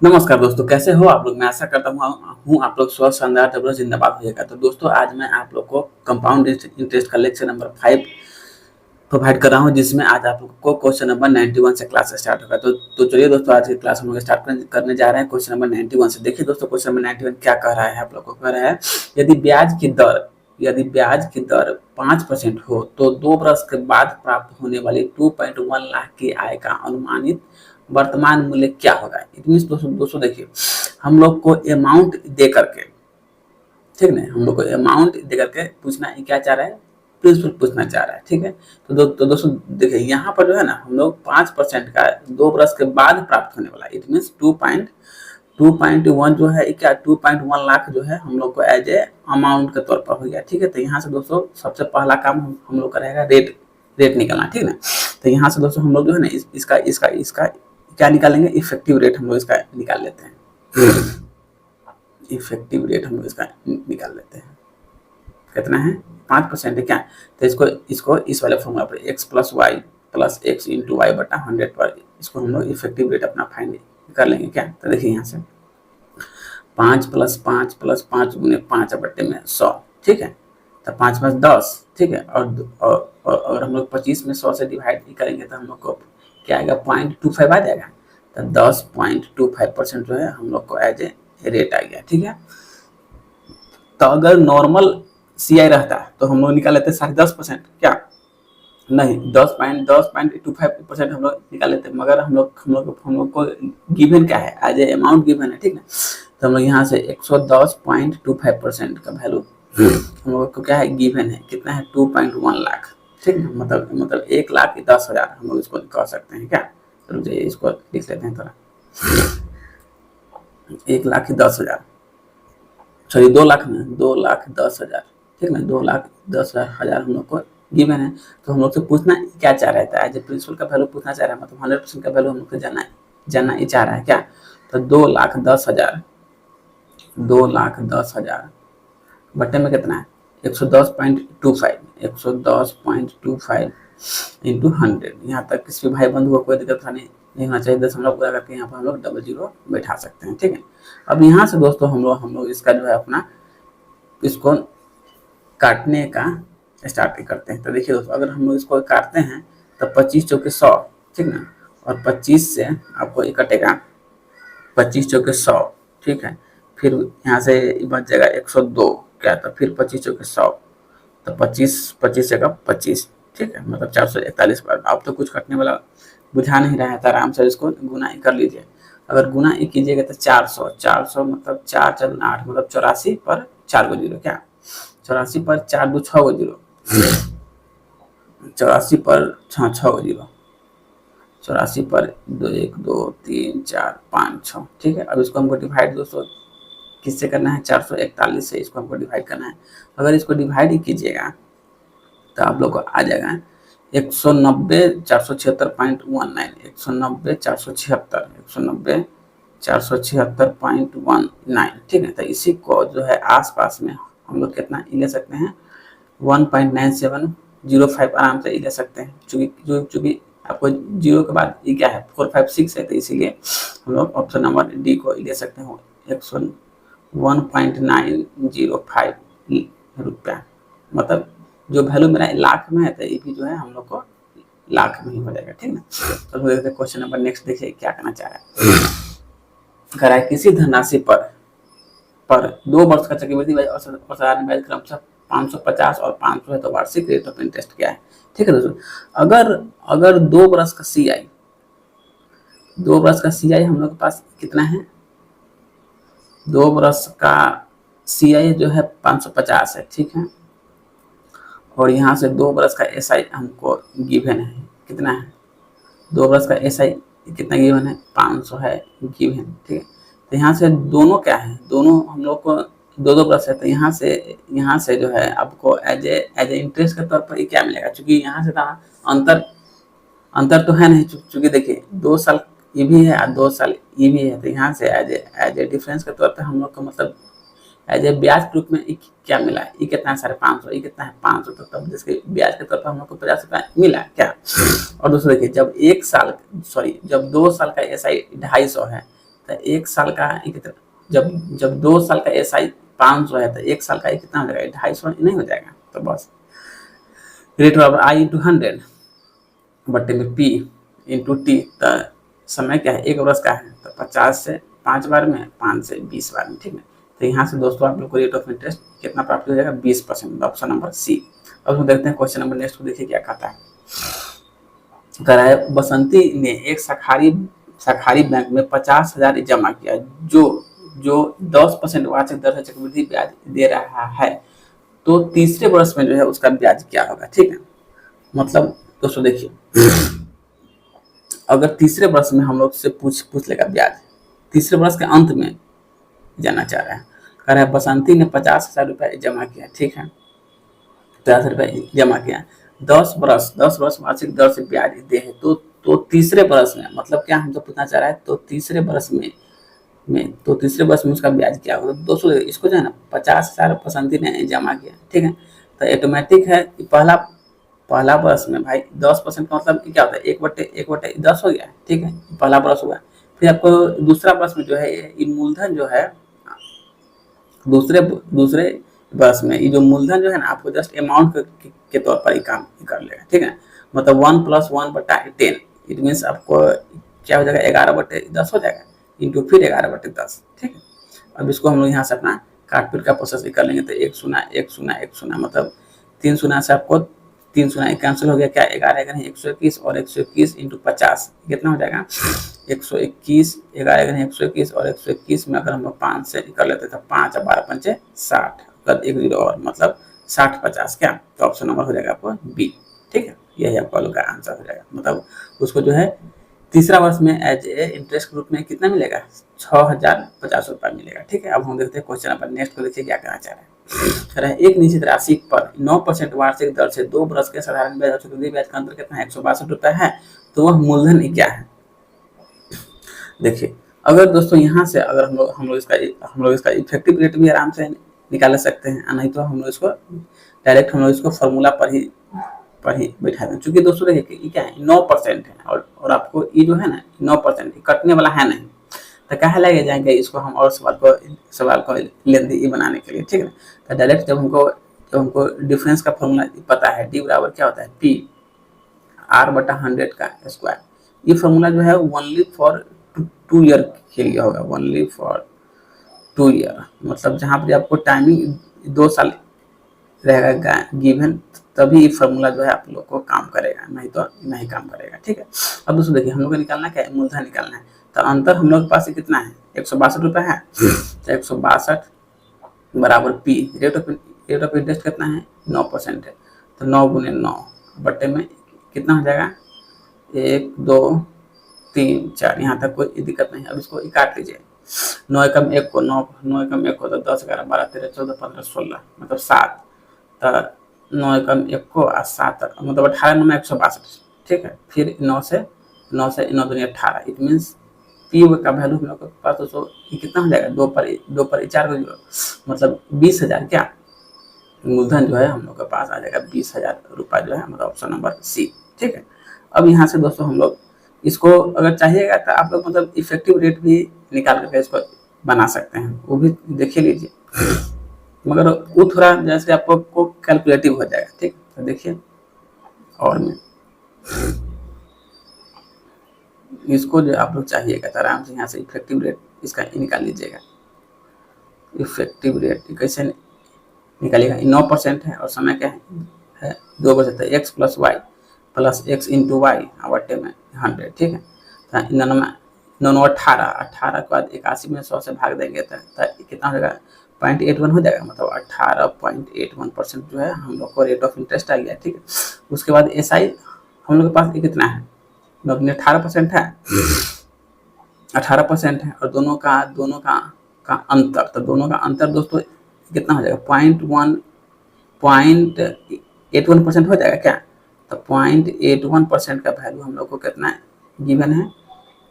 नमस्कार दोस्तों, कैसे हो आप लोग? मैं आशा करता हूँ आप लोग स्वस्थ, शानदार, तंदुरुस्त, जिंदाबाद होइएगा। तो दोस्तों, आज मैं आप लोग को कंपाउंड इंटरेस्ट का लेक्चर नंबर 5 प्रोवाइड कर रहा हूँ, जिसमें आज आप लोग को क्वेश्चन नंबर 91 से क्लास स्टार्ट होगा। तो चलिए दोस्तों, आज की क्लास हम लोग स्टार्ट करने जा रहे हैं क्वेश्चन नंबर 91 से। देखिए दोस्तों, क्वेश्चन नंबर 91 क्या कह रहा है आप लोग को? कह रहा है, यदि ब्याज की दर 5% हो तो 2 वर्ष के बाद प्राप्त होने वाली 2.1 लाख की आय का अनुमानित वर्तमान मूल्य क्या होगा? इट मीन्स दोस्तों देखिए, हम लोग को अमाउंट दे करके, ठीक है, हम लोग को अमाउंट दे करके पूछना है, क्या चाह रहा है? प्रिंसिपल पूछना चाह रहा है, ठीक है। तो दोस्तों देखिए, यहाँ पर जो है ना, हम लोग 5% का 2 वर्ष के बाद प्राप्त होने वाला, इट मीन्स 2.1 जो है, क्या 2.1 लाख जो है हम लोग को एज ए अमाउंट के तौर पर हो गया, ठीक है। तो यहाँ से दोस्तों सबसे पहला काम हम लोग का रहेगा रेट निकालना, ठीक है ना। तो यहाँ से दोस्तों हम लोग जो है ना, इसका क्या निकालेंगे? इफेक्टिव रेट हम लोग इसका निकाल लेते हैं। इफेक्टिव रेट हम लोग इसका निकाल लेते हैं। कितना है? 5% है क्या? तो इसको इस वाले फॉर्मूला पर x plus Y plus X into Y बटा 100 पर इसको हम लोग इफेक्टिव रेट अपना फाइंड कर लेंगे क्या? तो देखिए यहाँ से 5 प्लस 5 प्लस 5 गुने 5 बट्टे में 100, ठीक है। तो 5 में 10, ठीक है। और हम लोग 25 में 100 से डिवाइड करेंगे तो हम लोग को क्या आएगा? 0.25 आ जाएगा। तो 10.25% जो है हम लोग को एज ए रेट आ गया, ठीक है। तो अगर नॉर्मल CI रहता तो हम लोग निकाल लेते 10.5%, क्या नहीं, 10.25% हम लोग निकाल लेते, मगर हम लोग को गिवन क्या है? एज ए अमाउंट गिवन है, ठीक है। तो हम लोग यहाँ से 110.25% का वैल्यू हम लोग को क्या है? गिवन है। कितना है? 2.1 लाख, ठीक है। मतलब 1,10,000 हम लोग इसको कह सकते हैं, क्या? तो इसको लिख लेते हैं थोड़ा, 1,10,000, सॉरी 2 लाख में 2,10,000, ठीक है। 2,10,000 हम लोग को गिवन है। तो हम लोग से पूछना क्या चाह रहा था? एज ए प्रिंसिपल का वैल्यू पूछना चाह रहा है, मतलब 100% का वैल्यू हम लोग को जानना ही चाह रहा है, क्या? तो 2,10,000 बट्टे में कितना है? 110.25 इंटू 100। यहाँ तक किसी भाई बंधु को कोई दिक्कत नहीं होना चाहिए। दशमलव पूरा करके यहाँ पर हम लोग डबल जीरो बैठा सकते हैं, ठीक है। अब यहाँ से दोस्तों हम लोग इसका जो है अपना इसको काटने का स्टार्ट करते हैं। तो देखिए दोस्तों, अगर हम लोग इसको काटते हैं तो 25 चौके 100, ठीक ना। और 25 से आपको ये कटेगा 25 चौके 100, ठीक है। फिर यहाँ से बच जाएगा 102, क्या? तो फिर 25 चौके 100, तो 25 जगह 25, ठीक है। मतलब 441 बार। अब तो कुछ कटने वाला बुझा नहीं रहा है, तो आराम से इसको गुना ही कर लीजिए। अगर गुना ही कीजिएगा तो 400 मतलब 4 4 8 मतलब 84 पर 4 गो जीरो, क्या? 84 पर 4 दो 6 गो जीरो, 84 पर 6 गो जीरो, 84 पर 2 1 2 3 4 5 6, ठीक है। अब इसको हमको डिवाइड दोस्तों किससे करना है? 441 से इसको हमको डिवाइड करना है। अगर इसको डिवाइड ही कीजिएगा तो आप लोग को आ जाएगा 190 476.19, 190 476, 190 476.19, ठीक है। तो इसी को जो है आसपास में हम लोग कितना ले सकते हैं? 1.9705 आराम से ले सकते हैं, चूंकि आपको जीरो के बाद ये क्या है? 456 है, तो इसीलिए हम लोग ऑप्शन नंबर डी को ले सकते हैं। 101.905 रुपया, मतलब जो वैल्यू मेरा लाख में है, तो ये भी जो है हम लोग को लाख में ही हो जाएगा, ठीक ना। तो देखते हैं क्वेश्चन नंबर नेक्स्ट, देखिए क्या करना चाह रहा है। कह रहा है किसी धनराशि पर 2 वर्ष का चक्रवृद्धि ब्याज और साधारण ब्याज क्रमशः 550 और 500 है, तो वार्षिक रेट ऑफ इंटरेस्ट क्या है? ठीक है दोस्तों, अगर 2 वर्ष का CI हम लोग के पास कितना है? 2 वर्ष का CI जो है 550 है, ठीक है। और यहाँ से 2 वर्ष का SI हमको गिवन है, कितना है? 2 वर्ष का SI कितना गिवन है? 500 है गिवन, ठीक है। तो यहाँ से दोनों क्या है? दोनों हम लोग को 2 वर्ष है, तो यहाँ से जो है आपको एज ए इंटरेस्ट के तौर पर क्या मिलेगा? चूंकि यहाँ से अंतर तो है नहीं, चूंकि देखिए 2 साल ये भी है और 2 साल ये भी है, तो यहाँ से एज ए डिफरेंस के तौर पर हम लोग को मतलब एज ए ब्याज के रूप में क्या मिला है? ये कितना है? 550, ये कितना है? 500, तो तब जिसके ब्याज के तौर पर हम लोग को 50 रुपया मिला, क्या? और दोस्तों देखिए, जब 2 साल का SI 250 है, तो 1 साल का जब जब 2 साल का एसआई 500 है तो 1 साल का कितना हो जाएगा, 250 नहीं हो जाएगा। तो बस रेट बराबर आई इंटू 100 बट्टे में पी इंटू टी। तो समय क्या है, 1 वर्ष का है, तो 50 से 5 बार में, 5 से 20 बार में, ठीक है। तो यहाँ से दोस्तों आप लोग को रेट ऑफ इंटरेस्ट कितना प्राप्त हो जाएगा, 20%, ऑप्शन नंबर सी। अब हम देखते हैं क्वेश्चन नंबर नेक्स्ट को, देखिए क्या कहता है। कह रहा है बसंती ने एक शाखारी बैंक में 50,000 जमा किया, जो जो 10% वार्षिक दर से चक्रवृद्धि ब्याज दे रहा है, तो तीसरे वर्ष में जो है उसका ब्याज क्या होगा, ठीक है। मतलब दोस्तों देखिए, अगर तीसरे वर्ष में हम लोग से पूछ लेगा ब्याज, तीसरे वर्ष के अंत में जाना चाह रहा है। कह रहा है बसंती ने 50,000 रुपये जमा किया, ठीक है, 50 रुपये जमा किया, 10 वर्ष वार्षिक दर से ब्याज दे है, तो तीसरे वर्ष में, मतलब क्या हमसे पूछना चाह रहा है, तो तीसरे वर्ष में उसका ब्याज क्या होगा। दोस्तों इसको जो है ना, 50,000 बसंती ने जमा किया, ठीक है, तो ऑटोमेटिक है कि पहला वर्ष में भाई 10% का मतलब क्या होता है, 1/10 हो गया, ठीक है, पहला वर्ष हुआ। फिर आपको दूसरा वर्ष में जो है ये मूलधन जो है, दूसरे वर्ष में ये जो मूलधन जो है ना, आपको जस्ट अमाउंट के तौर पर ही काम कर लेगा, ठीक है। मतलब 1 + 1/10, इट मीन्स आपको क्या हो जाएगा, 11/10 हो जाएगा, इंटू फिर 11/10, ठीक है। अब इसको हम लोग यहाँ से अपना काटपीट का प्रोसेस कर लेंगे, तो 1 शून्य 1 शून्य 1 शून्य, मतलब 3 शून्य से आपको 3 शून्य कैंसिल हो गया, क्या 11 121, और 121 इंटू 50 कितना हो जाएगा, 121, 11 121, और 121 में अगर हम लोग 5 से कर लेते तो 5 और 12 पंचे 60, एक जीरो और, मतलब 60 50 क्या, तो ऑप्शन नंबर हो जाएगा आपको बी, ठीक है। यही आपका लोग का आंसर हो जाएगा। मतलब उसको जो है तीसरा वर्ष में एज ए इंटरेस्ट के रूप में कितना मिलेगा, 6,050 रुपये मिलेगा, ठीक है। अब हम देखते हैं क्वेश्चन नंबर नेक्स्ट को, देखिए क्या कहना चाह रहा है। एक निश्चित राशि पर 9% वार्षिक दर से 2 वर्ष के साधारण ब्याज और चक्रवृद्धि ब्याज का अंतर कितना है, 162 रुपये है, तो वह मूलधन क्या है। देखिए अगर दोस्तों यहाँ से अगर हम लोग इसका इफेक्टिव रेट भी आराम से निकाल सकते हैं, नहीं तो हम लोग इसको डायरेक्ट हम लोग इसको फॉर्मूला पर ही बैठा दें। चूंकि दोस्तों देखिए ये क्या है, 9% है, और आपको ये जो है ना 9% कटने वाला है नहीं, तो कहाँ लगे जाएंगे इसको हम और सवाल को लेंदी बनाने के लिए, ठीक है। तो डायरेक्ट जब हमको डिफरेंस का फॉर्मूला पता है, डी बराबर क्या होता है, पी R/100 का स्क्वायर। ये फॉर्मूला जो है ओनली फॉर 2 ईयर के लिए होगा, ओनली फॉर 2 ईयर, मतलब जहाँ पर आपको टाइमिंग 2 साल रहेगा गिवन, तभी ये फॉर्मूला जो है आप लोग को काम करेगा, नहीं तो नहीं काम करेगा, ठीक है। अब दोस्तों देखिए हम लोग को निकालना क्या है, मूलधन निकालना है। तो अंतर हम लोग के पास कितना है, 162 रुपये है, तो 162 बराबर पी, रेट ऑफ इंटरेस्ट कितना है, 9% है, तो 9 × 9 बट्टे में कितना हो जाएगा, 1 2 3 4, यहाँ तक कोई दिक्कत नहीं। अब इसको काट लीजिए, 9 एकम 1 को 9 एकम 1 को, तो 10 11 12 13 14 15 16, मतलब 7, तो 9 एकम 1 को और 7 मतलब 18 9 162, ठीक है। फिर 9 से 9 दूनी 18, इट मीन्स पी का वैल्यू हम लोग के पास दोस्तों कितना हो जाएगा, 2 पर 4 को जीरो, मतलब 20,000 क्या मूलधन जो है हम लोग के पास आ जाएगा, 20,000 रुपये जो है, मतलब ऑप्शन नंबर सी, ठीक है। अब यहाँ से दोस्तों हम लोग इसको अगर चाहिएगा तो आप लोग मतलब इफेक्टिव रेट भी निकाल करके इसको बना सकते हैं, वो भी देख लीजिए, मगर वो थोड़ा जैसे आपको कैलकुलेटिव हो जाएगा, ठीक। तो देखिए और में इसको जो आप लोग चाहिएगा तो आराम से यहाँ से इफेक्टिव रेट इसका निकाल लीजिएगा। इफेक्टिव रेट कैसे निकालिएगा, 9% है और समय क्या है 2 वर्ष, एक्स + y + x × y बट्टे में 100, ठीक है। तो 9 18 के बाद 81 में 100 से भाग देंगे तो कितना हो जाएगा, 0.81 हो जाएगा, मतलब 18.81% जो है हम लोग को रेट ऑफ इंटरेस्ट आ गया, ठीक है। उसके बाद एसआई हम लोग के पास कितना है, 18% है, 18% है, और दोनों का अंतर, तो दोनों का अंतर दोस्तों कितना हो जाएगा, 0.81% हो जाएगा क्या, तो 0.81% का वैल्यू हम लोग को कितना गिवन है,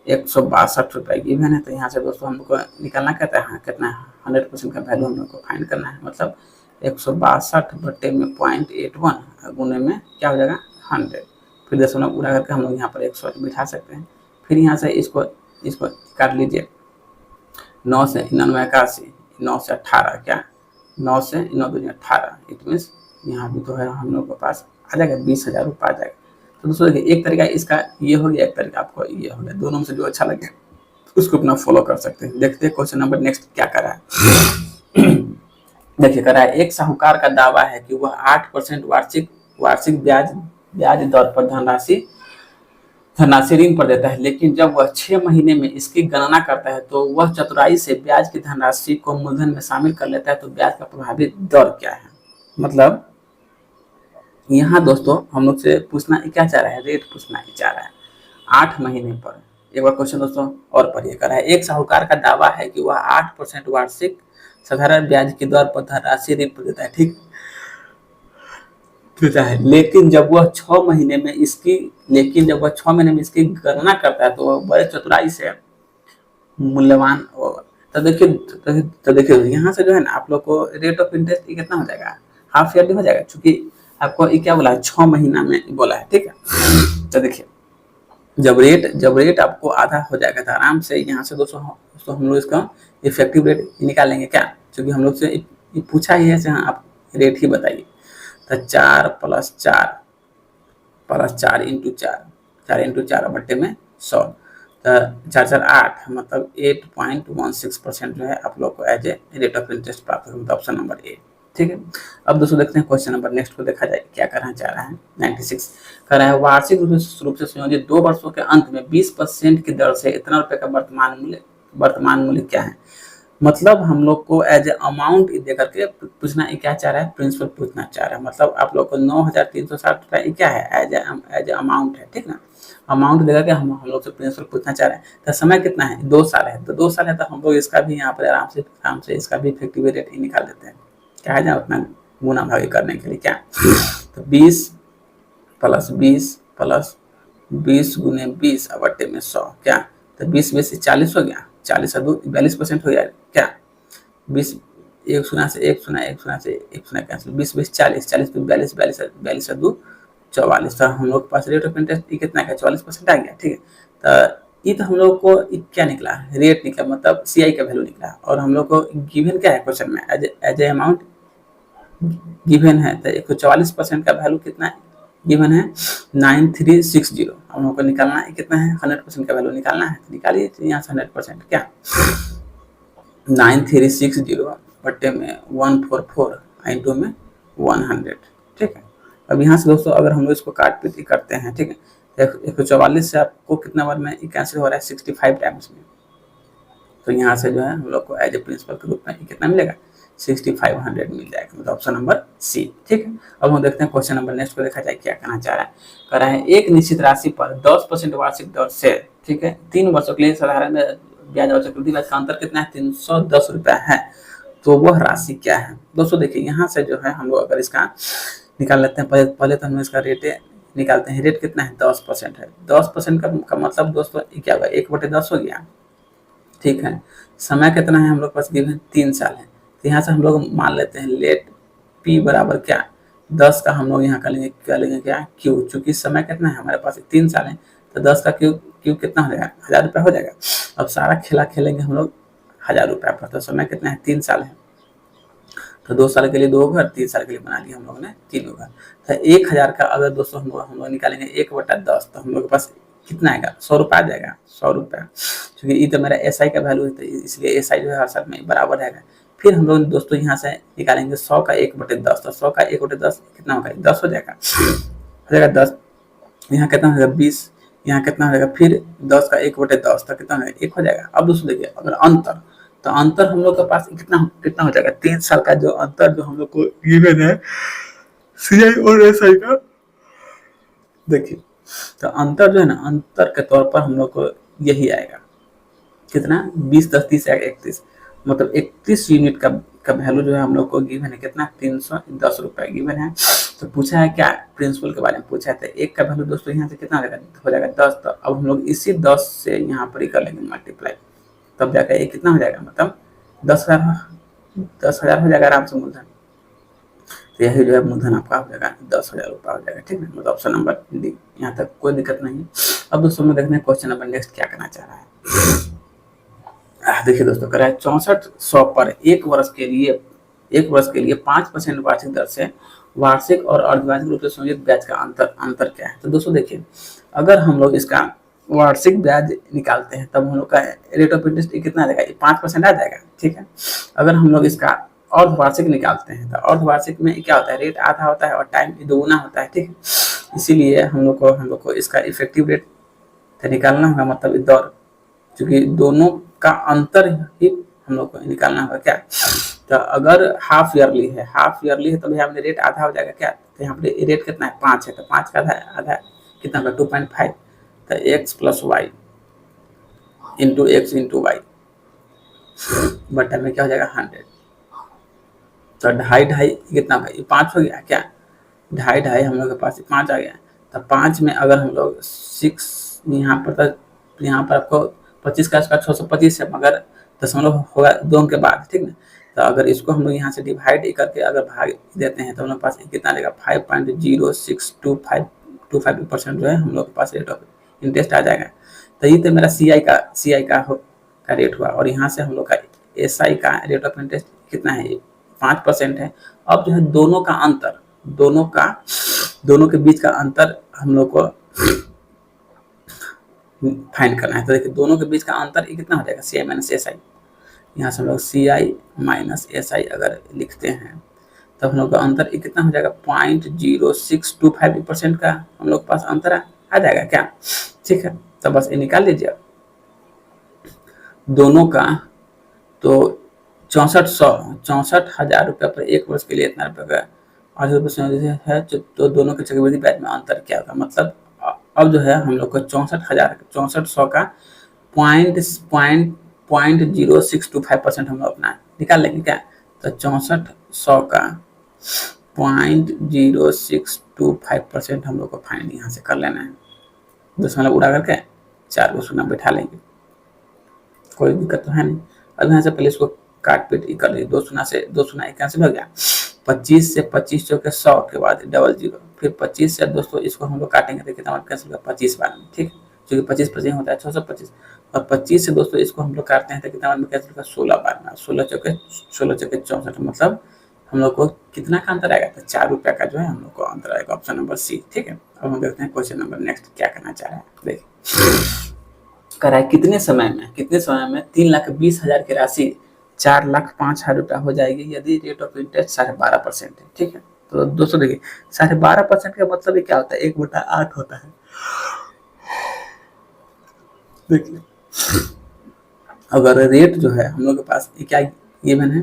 162 रुपये गिवन है। तो यहाँ से दोस्तों हम लोग को निकालना कहता है, हाँ कितना है, 100% का वैल्यू हम लोग को फाइंड करना है, मतलब 162 बट्टे में 0.81 गुने में क्या हो जाएगा 100, फिर दशमलव पूरा करके हम लोग यहाँ पर 100 बिठा सकते हैं। फिर यहाँ से इसको काट लीजिए, 9 से 99 81, 9 से 18 क्या, 9 से 9 दूनी 18, इट मीन्स यहाँ भी तो है हम लोग के पास आ जाएगा 20,000 रुपये आ जाएगा। तो दोस्तों देखिए एक तरीका इसका ये हो गया, एक तरीका आपको ये हो गया, दोनों में से जो अच्छा लगे उसको अपना फॉलो कर सकते हैं। देखते हैं क्वेश्चन नंबर नेक्स्ट क्या करा है। देखिए करा है, एक साहूकार का दावा है कि वह 8% वार्षिक वार्षिक ब्याज ब्याज दर पर धनराशि ऋण पर देता है, लेकिन जब वह 6 महीने में इसकी गणना करता है तो वह चतुराई से ब्याज की धनराशि को मूलधन में शामिल कर लेता है। तो ब्याज का प्रभावी दर क्या है? मतलब यहाँ दोस्तों हम लोग से पूछना क्या चाह रहा है, रेट पूछना चाह रहा है 8 महीने पर। एक बार क्वेश्चन दोस्तों और पढ़िए, कर रहा है, एक साहूकार का दावा है कि वह 8% वार्षिक साधारण ब्याज की दर पर धनराशि ऋण पर देता है, ठीक देता है, लेकिन जब वह 6 महीने में इसकी गणना करता है तो वह बड़े चतुराई से मूल्यवान होगा। तो देखिए यहाँ से जो है ना आप लोग को रेट ऑफ इंटरेस्ट कितना हो जाएगा, हाफ ईयरली हो जाएगा, क्योंकि आपको ये क्या बोला है 6 महीना में बोला है, ठीक है। तो देखिए जब रेट आपको आधा हो जाएगा तो आराम से यहाँ से दोस्तों हम लोग इसका इफेक्टिव रेट निकालेंगे क्या, क्योंकि हम लोग से पूछा ही है से हाँ आप रेट ही बताइए। तो 4 + 4 + 4 × 4, 4 × 4 बट्टे में 100, तो 4 4 8 मतलब 8.16% जो है आप लोग को as a rate of interest प्राप्त होगा। ऑप्शन नंबर ए, ठीक है। अब दोस्तों देखते हैं क्वेश्चन नंबर नेक्स्ट को देखा जाए क्या करना चाह रहा है। 96 कर रहा है, वार्षिक रूप से संयोजित 2 वर्षों के अंत में 20% की दर से इतना रुपए का वर्तमान मूल्य क्या है। मतलब हम लोग को एज ए अमाउंट दे करके पूछना क्या चाह रहा है, प्रिंसिपल पूछना चाह रहा है। मतलब आप लोग को 9,360 रुपये क्या है एज ए अमाउंट है, ठीक ना। अमाउंट देकर के हम लोग से प्रिंसिपल पूछना चाह रहे हैं। तो समय कितना है, 2 साल है, तो 2 साल है तो हम लोग इसका भी यहाँ पर आराम से इसका भी इफेक्टिव रेट ही निकाल देते हैं, क्या है उतना गुना भागी करने के लिए क्या। तो 20 + 20 + 20 × 20 बट्टे में 100 क्या, तो 20 × 20 = 40 हो गया, 40 और 2 42% हो गया क्या। 20 1 शून्य से 1 शून्य 1 शून्य से 1 शून्य कैंसिल, 20 20 40 40 2 42 42 और 2 44। तो हम लोग के पास रेट ऑफ इंटरेस्ट कितना है 44% आ गया, ठीक है। तो ये तो हम लोग को क्या निकला, रेट निकला, मतलब सीआई का वैल्यू निकला। और हम लोग को गिवन क्या है क्वेश्चन में एज ए अमाउंट गिवन है, तो 144% का वैल्यू कितना है गिवन है 9360। हम लोग को निकालना है कितना है 100% का वैल्यू निकालना है, निकालिए यहाँ से 100% क्या 9360 बट्टे में 144 × में 100, ठीक है। अब यहाँ से दोस्तों अगर हम लोग इसको काट पीट करते हैं, ठीक है, 144 से आपको कितना बार में कैंसिल हो रहा है 65 टाइम्स में। तो यहाँ से जो है हम लोग को एज ए प्रिंसिपल के रूप में कितना मिलेगा 6500 मिल जाएगा, मतलब ऑप्शन नंबर सी, ठीक है। अब हम देखते हैं क्वेश्चन नंबर नेक्स्ट को देखा जाए क्या कहना चाह रहा है। कह रहा है एक निश्चित राशि पर 10% वार्षिक दर से, ठीक है, 3 वर्षों के लिए साधारण ब्याज और चक्रवृद्धि ब्याज का अंतर कितना है 310 रुपया है। तो वह राशि क्या है दोस्तों। देखिए यहाँ से जो है हम लोग अगर इसका निकाल लेते हैं, पहले तो हम इसका रेट निकालते हैं। रेट कितना है 10% है, 10% का मतलब दोस्तों क्या होगा 1/10 हो गया, ठीक है। समय कितना है हम लोग पास गिवन 3 साल है। तो यहाँ से हम लोग मान लेते हैं लेट पी बराबर क्या 10 का हम लोग यहाँ कर लेंगे क्या क्यू, चूंकि समय कितना है हमारे पास 3 साल है, तो 10 का क्यू कितना हो जाएगा 1000 रुपया हो जाएगा। अब सारा खेला खेलेंगे हम लोग 1000 रुपया पर, तो समय कितना है 3 साल है, तो 2 साल के लिए 2 घर, 3 साल के लिए बना लिया हम लोग ने 3 घर। तो 1000 का अगर दोस्तों हम लोग निकालेंगे 1/10, तो हम लोग के पास कितना आएगा 100 रुपया आ जाएगा, 100 रुपया, क्योंकि ये तो मेरा एसआई का वैल्यू है, तो इसलिए एसआई जो है हर साल में बराबर रहेगा। फिर हम लोग दोस्तों यहाँ से निकालेंगे 100 का 1/10, तो 100 का 1/10 कितना होगा 10 हो जाएगा, 10। यहाँ कितना हो जाएगा 20, यहाँ कितना हो जाएगा फिर 10 का 1/10, तो कितना हो जाएगा 1 हो जाएगा। अब दोस्तों देखिए अगर अंतर, तो अंतर हम लोग के पास कितना हो जाएगा 3 साल का जो अंतर जो हम लोग को गिवन है सीआई और एसआई का। देखिए तो अंतर जो है ना, अंतर के तौर पर हम लोग को यही आएगा कितना 20 10 30 31, मतलब 31 यूनिट का वैल्यू जो है हम लोग को गिवन है कितना 310 रुपया गिवन है। तो पूछा है क्या प्रिंसिपल के बारे में पूछा है, तो एक का वैल्यू दोस्तों यहाँ से कितना हो जाएगा 10। तो अब हम लोग इसी 10 से यहाँ पर ही कर लेंगे मल्टीप्लाई, तब जाकर ये कितना हो जाएगा मतलब 10,000 हो जाएगा आराम से मूलधन। तो यही जो है मूलधन आपका हो जाएगा 10,000 रुपया हो जाएगा, ठीक है, मतलब ऑप्शन नंबर डी। यहाँ तक कोई दिक्कत नहीं है। अब दोस्तों में देखते हैं क्वेश्चन नंबर नेक्स्ट क्या करना चाह रहा है। देखिए दोस्तों, कह रहा है 6400 पर एक वर्ष के लिए 5% वार्षिक दर से वार्षिक और अर्धवार्षिक रूप से संयोजित ब्याज का अंतर क्या है। तो दोस्तों देखिए, अगर हम लोग इसका वार्षिक ब्याज निकालते हैं तब हम लोग का रेट ऑफ इंटरेस्ट कितना आ जाएगा, 5% आ जाएगा। ठीक है, अगर हम लोग इसका अर्धवार्षिक निकालते हैं तो अर्धवार्षिक में क्या होता है, रेट आधा होता है और टाइम दोगुना होता है। ठीक है, इसीलिए हम लोग को इसका इफेक्टिव रेट निकालना होगा, मतलब इस दौर, क्योंकि दोनों का अंतर ही हम लोग को निकालना होगा। क्या, तो अगर हाफ ईयरली है तो भैया हमने रेट आधा हो जाएगा। क्या, तो यहाँ पे रेट कितना है, 5 है, तो 5 का आधा कितना होगा, 2.5, तो x plus Y into X into Y बटा में क्या हो जाएगा, 100। तो ढाई कितना होगा, ये 5 हो गया। क्या, ढाई हम लोग के पास 5 आ गया। तो 5 में अगर हम लोग 6 यहाँ पर आपको 25 का स्क्वायर 625 है, मगर दशमलव होगा 2 के बाद। ठीक ना, तो अगर इसको हम लोग यहाँ से डिवाइड करके अगर भाग देते हैं तो हम लोग के पास कितना देगा, 5.0625% जो है हम लोग के पास रेट ऑफ इंटरेस्ट आ जाएगा। तो ये तो मेरा सी आई का रेट हुआ, और यहाँ से हम लोग का SI का रेट ऑफ इंटरेस्ट कितना है, 5% है। अब जो है दोनों के बीच का अंतर हम लोग को फाइंड करना है। तो देखिए, दोनों के बीच का अंतर कितना हो जाएगा, CI माइनस SI। यहाँ से हम लोग CI माइनस SI अगर लिखते हैं तब हम लोग का अंतर कितना हो जाएगा, 0.0625% का हम लोग के पास अंतर आ जाएगा। क्या, ठीक है, तो बस ये निकाल लीजिए दोनों का। तो 64,000 रुपये पर एक वर्ष के लिए इतना रुपये का 8 रुपये है, तो दोनों के चक्रवृद्धि ब्याज में अंतर क्या होगा। मतलब अब जो है हम लोग को 64,000 का 0.0625% हम लोग अपना निकाल लेंगे। क्या, तो 6400 का 0.0625% हम लोग को फाइंड यहाँ से कर लेना है। दशमलव उड़ा करके 4 को शून्य बैठा लेंगे, कोई दिक्कत तो है नहीं। अब यहाँ से पहले इसको काट पीट कर लीजिए, 2 शून्य से 2 शून्य कैंसिल हो गया। 25 से 25 चौके 100 के बाद 00, फिर 25 से दोस्तों इसको हम लोग काटेंगे तो कितना कैंसिल होगा, 25 बार में। ठीक, क्योंकि 25 होता है 625, और 25 से दोस्तों इसको हम लोग काटते हैं तो कितना में कैंसिल होगा, 16 बार में। 16 चौके 64, मतलब हम लोग को कितना का अंतर आएगा, तो 4 रुपये का जो है हम लोग को अंतर आएगा, ऑप्शन नंबर सी। ठीक है, अब हम देखते हैं क्वेश्चन नंबर नेक्स्ट क्या करना चाह रहे हैं। देखिए, कह रहा है कितने समय में 3,20,000 की राशि 4,05,000 रुपया हो जाएगी यदि रेट ऑफ इंटरेस्ट 12.5% है। ठीक है, तो दोस्तों देखिए 12.5% का मतलब क्या होता है, 1/8 होता है। देखिए, अगर रेट जो है हम लोग के पास क्या गिवन है,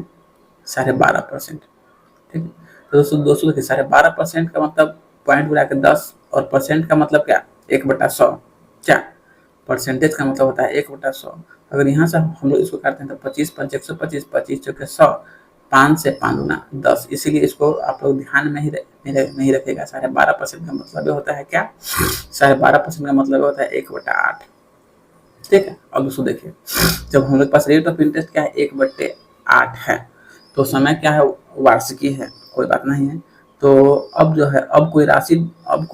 12.5%। ठीक है, तो दोस्तों देखिए 12.5% का मतलब पॉइंट बुला के 10, और परसेंट का मतलब क्या, 1/100। क्या, परसेंटेज का मतलब होता है 1/100। अगर यहाँ से हम लोग इसको करते हैं तो 25 5 125, 25 चौके 100, 5 से 5 गुना 10, इसीलिए इसको आप लोग ध्यान में ही नहीं रखेगा। 12.5% का मतलब होता है क्या, 12.5% का मतलब होता है 1/8। ठीक है, अब दोस्तों देखिए, जब हम लोग पास रेट ऑफ इंटरेस्ट क्या है, 1/8 है, तो समय क्या है, वार्षिकी है, कोई बात नहीं है। तो अब जो है, अब कोई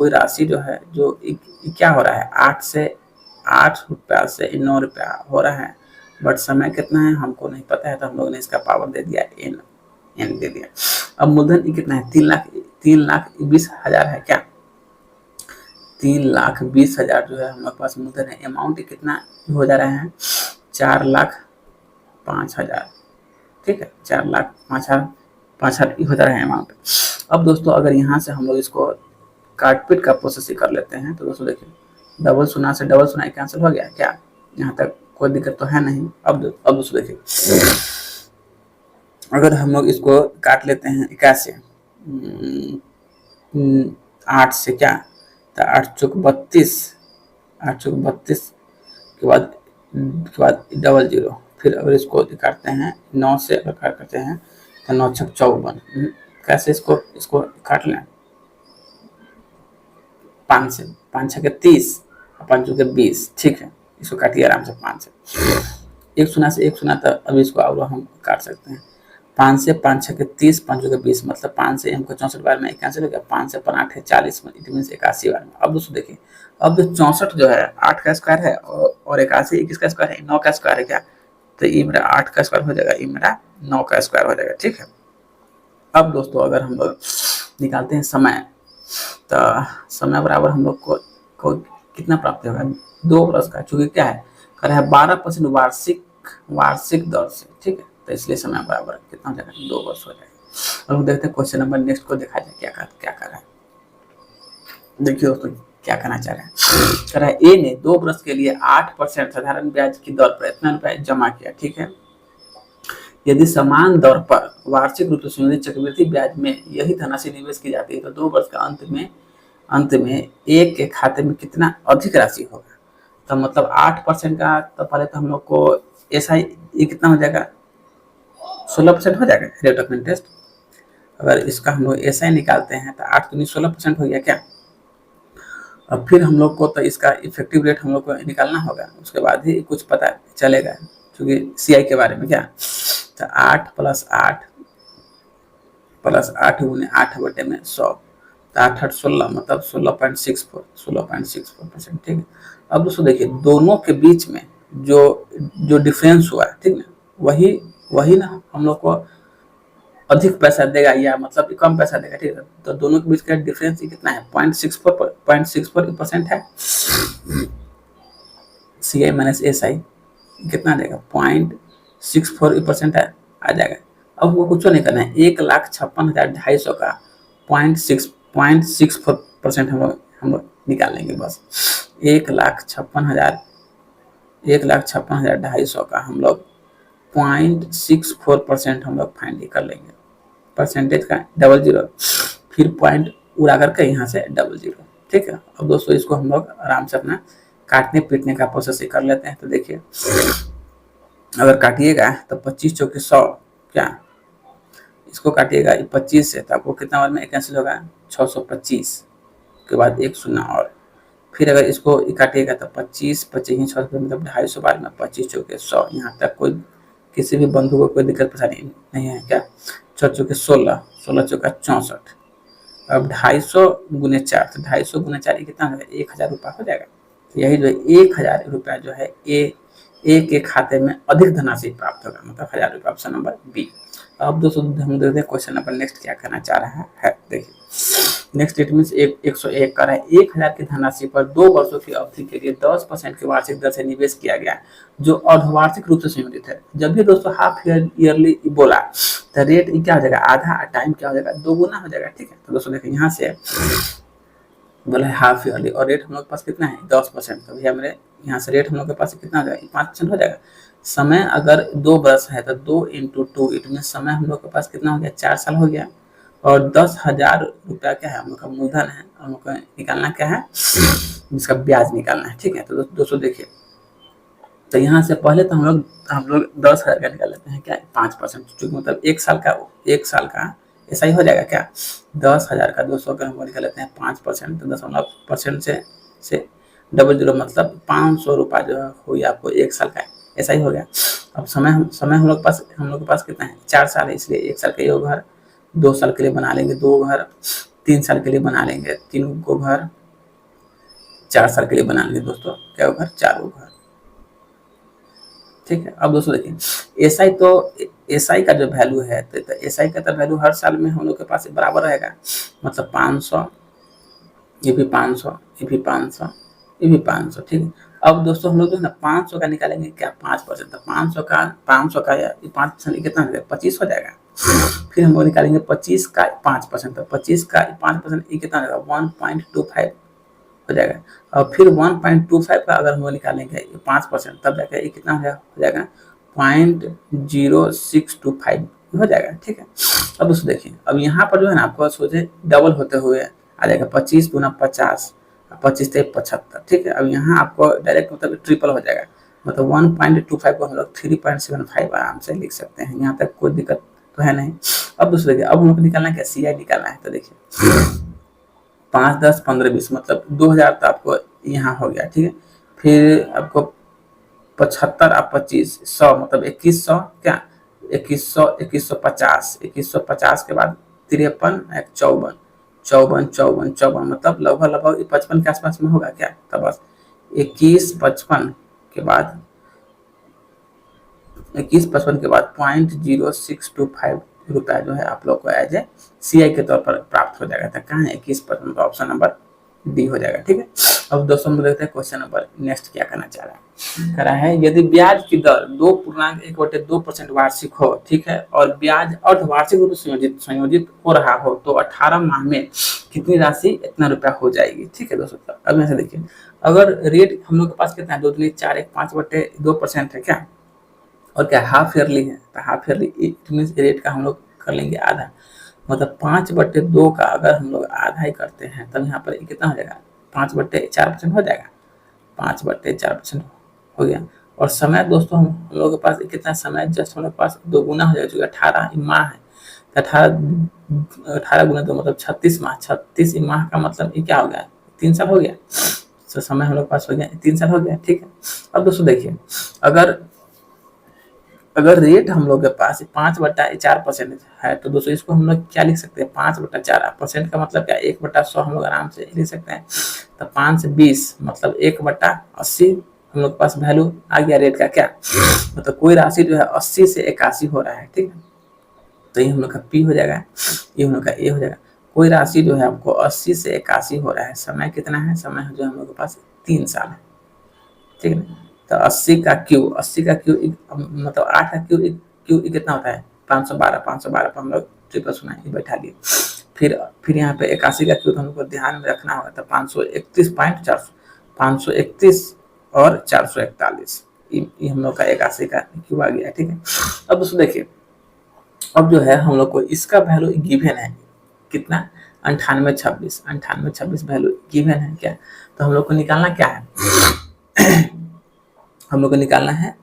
राशि जो है जो क्या हो रहा है, 8 रुपया से 9 रुपया हो रहा है, बट समय कितना है हमको नहीं पता है, तो हम लोग ने इसका पावर दे दिया n दे दिया। अब मूलधन कितना है, 3,20,000 है। क्या, 3,20,000 जो है हमारे पास मूलधन है। अमाउंट कितना हो जा रहा है, 4,05,000। ठीक है, 4,05,000 हो जा रहा है अमाउंट। अब दोस्तों अगर यहाँ से हम लोग इसको काटपीट का प्रोसेस कर लेते हैं तो दोस्तों देखिए, डबल शून्य से डबल शून्य कैंसिल हो गया। क्या, यहाँ तक कोई दिक्कत तो है नहीं। अब दोस्तों देखिए, अगर हम लोग इसको काट लेते हैं 81 8 से, क्या, तो 8 चौक 32 के बाद 00, फिर अगर इसको काटते हैं 9 से अगर काट करते हैं तो 9 छक 54। कैसे इसको काट लें, 5 से 5 छके 30, 5 चौके 20। ठीक है, इसको काटिए आराम से 5 से, 1 शून्य से 1 शून्य, तो अभी इसको और हम काट सकते हैं। 5 से 5 छके 30, 5 चौके 20, मतलब 5 से हमको 64 बार में कैंसिल हो गया, 5 से 5 8 40, इट मीन 81 बार में। अब दोस्तों देखिए, अब जो 64 जो है 8 का स्क्वायर है, और 81 किसका स्क्वायर है, 9 का स्क्वायर है। क्या, तो ये मेरा 8 का स्क्वायर हो जाएगा, ये मेरा 9 का स्क्वायर हो जाएगा। ठीक है, अब दोस्तों अगर हम लोग निकालते हैं समय, तो समय बराबर हम लोग को कितना प्राप्त होगा, 2 प्लस का, चूंकि क्या है कर रहा है 12% वार्षिक दर से। ठीक है, तो इसलिए समय बराबर कितना हो जाएगा, 2 वर्ष हो जाएगा। और देखते हैं क्वेश्चन नंबर नेक्स्ट को देखा जाए क्या कर रहा है। देखिए दोस्तों क्या कहना चाह रहे हैं, कह रहा है ए ने 2 वर्ष के लिए 8% साधारण ब्याज की दर पर इतना रुपया जमा किया। ठीक है, यदि समान दर पर वार्षिक रूप से संयोजित चक्रवृद्धि ब्याज में यही धनराशि निवेश की जाती है तो 2 वर्ष का अंत में एक के खाते में कितना अधिक राशि होगा। तो मतलब 8% का, तो पहले तो हम लोग को SI ये कितना हो जाएगा, 16% हो जाएगा रेट ऑफ इंटरेस्ट। अगर इसका हम लोग SI निकालते हैं तो 8 दूनी 16% हो गया क्या। अब फिर हम लोग को तो इसका इफेक्टिव रेट हम लोग को निकालना होगा, उसके बाद ही कुछ पता चलेगा, क्योंकि CI के बारे में क्या। तो 8 + 8 गुने 8 बटे में 100, तो 8 8 16 मतलब 16.64%। ठीक है, अब दोस्तों देखिए दोनों के बीच में जो डिफरेंस हुआ, ठीक ना, वही ना हम लोग को अधिक पैसा देगा या मतलब कम पैसा देगा। ठीक है, तो दोनों के बीच का डिफरेंस कितना है, 0.64% है। CI माइनस SI कितना देगा, 0.64% है, आ जाएगा। अब वो कुछ नहीं करना है, 1,56,250 का 0.64% हम लोग निकाल लेंगे बस। 1,56,250 का हम लोग 0.64% हम लोग फाइंड कर लेंगे, परसेंटेज का 00, फिर पॉइंट उड़ा करके यहाँ से 00। ठीक है, अब दोस्तों इसको हम लोग आराम से अपना काटने पीटने का प्रोसेस कर लेते हैं। तो देखिए अगर काटिएगा तो 25 चौके 100, क्या इसको काटिएगा 25 से तो आपको कितना बार में कैंसिल होगा, 625 के बाद 1 शून्य, और फिर अगर इसको काटिएगा तो 25 25 6 मतलब 250 बार में 25 चौके 100। यहाँ तक कोई किसी भी बंधु को कोई दिक्कत परेशानी नहीं है क्या। 4 चौके 16, 16 चौका 64, अब 250 गुने 4, तो 250 गुने 4 कितना होगा, 1000 रुपया हो जाएगा। तो यही जो 1000 रुपया जो है ए के खाते में अधिक धनराशि प्राप्त होगा, मतलब 1000 रुपया, ऑप्शन नंबर बी। अब दोस्तों हम देखते हैं क्वेश्चन नंबर नेक्स्ट क्या कहना चाह रहा है। देखिए नेक्स्ट इट मीन्स 101 कर रहा है, 1000 की धनराशि पर 2 वर्षों की अवधि के लिए 10% की वार्षिक दर से निवेश किया गया जो अर्धवार्षिक रूप से संयोजित है। जब भी दोस्तों हाफ ईयरली बोला तो रेट क्या हो जाएगा, आधा, टाइम क्या हो जाएगा, 2 गुना हो जाएगा। ठीक है, तो दोस्तों देखिए यहाँ से बोला है हाफ ईयरली और रेट हम लोग के पास कितना है 10%, तो भैया मेरे यहाँ से रेट हम लोग के पास कितना हो जाएगा, 5% हो जाएगा। समय अगर 2 वर्ष है तो 2 × 2 इट मीन समय हम लोग के पास कितना हो गया, 4 साल हो गया। और 10,000 रुपया क्या है हम लोग का मूलधन है, हम लोग को निकालना क्या है, इसका ब्याज निकालना है। ठीक है, तो दोस्तों देखिए तो यहाँ से पहले तो हम लोग 10,000 का निकाल लेते हैं क्या, 5%, क्योंकि मतलब 1 साल का ऐसा ही हो जाएगा क्या। 10,000 का 200 का हम निकाल लेते हैं 5%, तो 10% से 00 मतलब 500 रुपया जो हो गया आपको 1 साल का, ऐसा ही हो गया। अब समय हम लोग के पास कितना है, 4 साल है, इसलिए 1 साल का ये घर, 2 साल के लिए बना लेंगे 2 घर, 3 साल के लिए बना लेंगे 3 को घर, 4 साल के लिए बना लेंगे दोस्तों क्या घर, 4 घर। ठीक है, अब दोस्तों देखिए SI का जो वैल्यू है तो SI का तो वैल्यू हर साल में हम लोग के पास बराबर रहेगा, मतलब 500, ये भी 500, ये भी 500, ये भी 500। ठीक है, अब दोस्तों हम लोग जो है ना 500 का निकालेंगे क्या, 5%, तो 500 का या 5% कितना हो जाएगा, 25 हो जाएगा। फिर हम लोग निकालेंगे 25 का 5%, तो 25 का 5% ये कितना हो जाएगा, 1.25 हो जाएगा। और फिर 1.25 का अगर हम लोग निकालेंगे 5%, तब जाकर ये कितना हो जाएगा 0.0625 हो जाएगा। ठीक है, अब उसको देखिए, अब यहाँ पर जो है ना आपको सोचे डबल होते हुए आ जाएगा, 25 गुना 50, 25 से 75। ठीक है, अब यहाँ आपको डायरेक्ट मतलब ट्रिपल हो जाएगा, मतलब 1.25 को हम लोग 3.75 आराम से लिख सकते हैं, यहाँ तक कोई दिक्कत तो है नहीं। अब दूसरे देखिए, अब हम लोग निकालना क्या, CI निकालना है। तो देखिए 5 10 15 20 मतलब 2000 तो आपको यहाँ हो गया। ठीक है, फिर आपको 75 और 25 100 मतलब 2100, क्या 2150 के बाद 53 54 54 54 54 मतलब लगभग 55 के आसपास में होगा क्या। तब बस 21 55 के बाद 2155 के बाद 0.0625 रुपया जो है आप लोग को एज ए CI के तौर पर प्राप्त हो जाएगा। था कहाँ है 2155, तो ऑप्शन नंबर डी हो जाएगा। ठीक है, अब दोस्तों हम देखते हैं क्वेश्चन नंबर नेक्स्ट क्या करना चाह रहा है। कह रहा है यदि ब्याज की दर 2.1/2% वार्षिक हो, ठीक है, और ब्याज अर्धवार्षिक रूप से संयोजित हो रहा हो, तो 18 माह में कितनी राशि इतना रुपया हो जाएगी। ठीक है दोस्तों, अब यहाँ से देखिए, अगर रेट हम लोग के पास कितना है 2.415/2% है क्या, और क्या हाफ ईयरली है, तो half yearly it mean rate का हम लोग कर लेंगे आधा, मतलब 5/2 का अगर हम लोग आधा ही करते हैं तब यहाँ पर कितना हो जाएगा 5/4% हो जाएगा, 5/4% हो गया। और समय दोस्तों हम लोग के पास कितना समय, जस्ट हम लोग के पास 2 गुना हो जाएगा, 18 माह है, 18 गुना 2 मतलब 36 माह, 36 माह का मतलब ये क्या हो गया 3 साल हो गया, तो समय हम लोग के पास हो गया 3 साल हो गया। ठीक है, अब दोस्तों देखिए, अगर रेट हम लोग के पास 5/4% है, तो दोस्तों इसको हम लोग क्या लिख सकते हैं 5/4% का मतलब क्या 1/100 हम लोग आराम से लिख सकते हैं, तो 5 से 20 मतलब 1/80 हम लोग के पास वैल्यू आ गया रेट का क्या, मतलब कोई राशि जो है 80 से 81 हो रहा है। ठीक है, तो ये हम लोग का पी हो जाएगा, ये हम लोग का ए हो जाएगा। कोई राशि जो है आपको 80 से 81 हो रहा है, समय कितना है, समय जो हम लोग के पास 3 साल है। ठीक है, तो 80 का क्यू मतलब 8 का क्यू कितना होता है 512 पर हम लोग ट्रिपल सुना ये बैठा लिए। फिर यहाँ पे 81 का क्यू तो हमको ध्यान में रखना होगा, तो 531 और 441 ये हम लोग का 81 का क्यू आ गया। ठीक है, अब दोस्तों देखिए, अब जो है हम लोग को इसका वैल्यू गिवन है कितना 9826 वैल्यू गिवन है क्या, तो हम लोग को निकालना क्या है हम लोग को निकालना है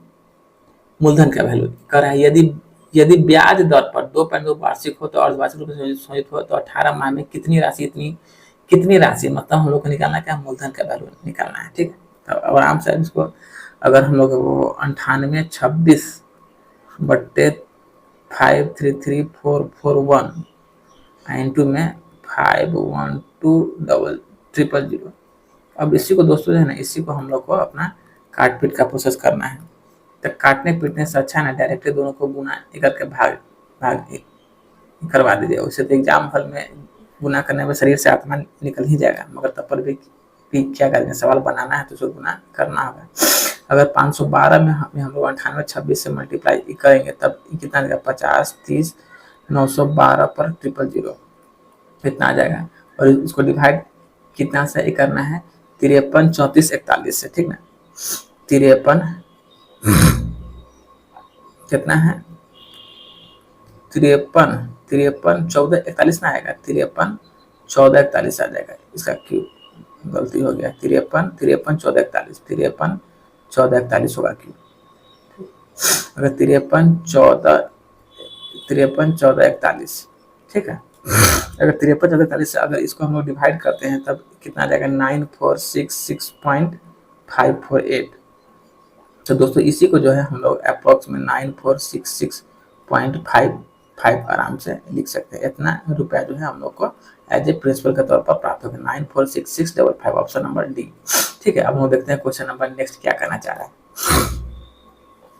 मूलधन का वैल्यू। कर रहा है यदि ब्याज दर पर 2.2 वार्षिक हो तो अर्धवार्षिक रूप से संयोजित हो तो 18 माह में कितनी राशि मतलब हम लोग को निकालना क्या मूलधन का वैल्यू निकालना है। ठीक है, तो अब आराम से इसको अगर हम लोग वो 9826/533,441 इंटू में 5120000, अब इसी को दोस्तों जो है ना, इसी को हम लोग को अपना काट पीट का प्रोसेस करना है। तो काटने पीटने से अच्छा है ना डायरेक्टली दोनों को गुना करके भाग करवा दीजिए, उससे तो एग्जाम हॉल में गुना करने में शरीर से आत्मा निकल ही जाएगा, मगर तब पर भी क्या करेंगे, सवाल बनाना है तो उसको गुना करना होगा। अगर 512 में हम लोग 9826 से मल्टीप्लाई करेंगे तब कितना देगा 50 30 912 पर 000 कितना आ जाएगा, और इसको डिवाइड कितना से करना है 53 34 41 से। ठीक ना, 53 कितना है 53 14 41 ना आएगा, 53 14 41 आ जाएगा। इसका क्यों गलती हो गया, 53 14 41 53 14 41 होगा क्यों। अगर 53 14 41, ठीक है, अगर 53 14 41 से अगर इसको हम लोग डिवाइड करते हैं तब कितना आ जाएगा 9466.548। तो दोस्तों इसी को जो है हम लोग अप्रोक्स में 9466.55 आराम से लिख सकते हैं। इतना रुपया जो है हम लोग को एज ए प्रिंसिपल के तौर पर प्राप्त होगा 946655 ऑप्शन नंबर डी। ठीक है, अब हम देखते हैं क्वेश्चन नंबर नेक्स्ट क्या करना चाह रहा है।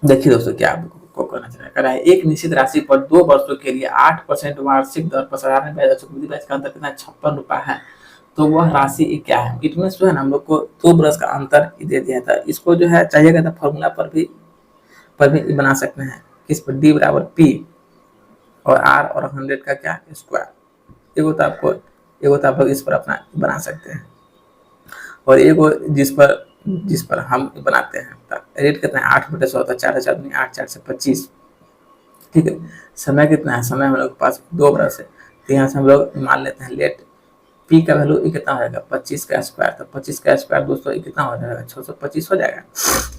देखिए दोस्तों क्या आपको करना चाह रहा है, एक निश्चित राशि पर 2 वर्षों के लिए 8% वार्षिक दर पर साधारण ब्याज चक्रवृद्धि ब्याज का अंतर कितना 56 रुपया है, तो वह राशि क्या है। इट मीन जो है ना हम लोग को 2 बरस का अंतर दे दिया था, इसको जो है चाहिएगा तो फॉर्मूला पर भी बना सकते हैं, किस पर डी बराबर पी और आर और 100 का क्या स्क्वायर। एगो तो आप लोग इस पर अपना बना सकते हैं, और एगो जिस पर हम बनाते हैं रेट कितना है 8/100 होता है, 4 दूनी 8 4 से 25। ठीक है, समय कितना है, समय हम लोग के पास 2 बरस है, तो यहाँ से हम लोग मान लेते हैं लेट पी का वैल्यू कितना हो जाएगा 25 का स्क्वायर, तो 25 का स्क्वायर दोस्तों कितना हो जाएगा 625 हो जाएगा।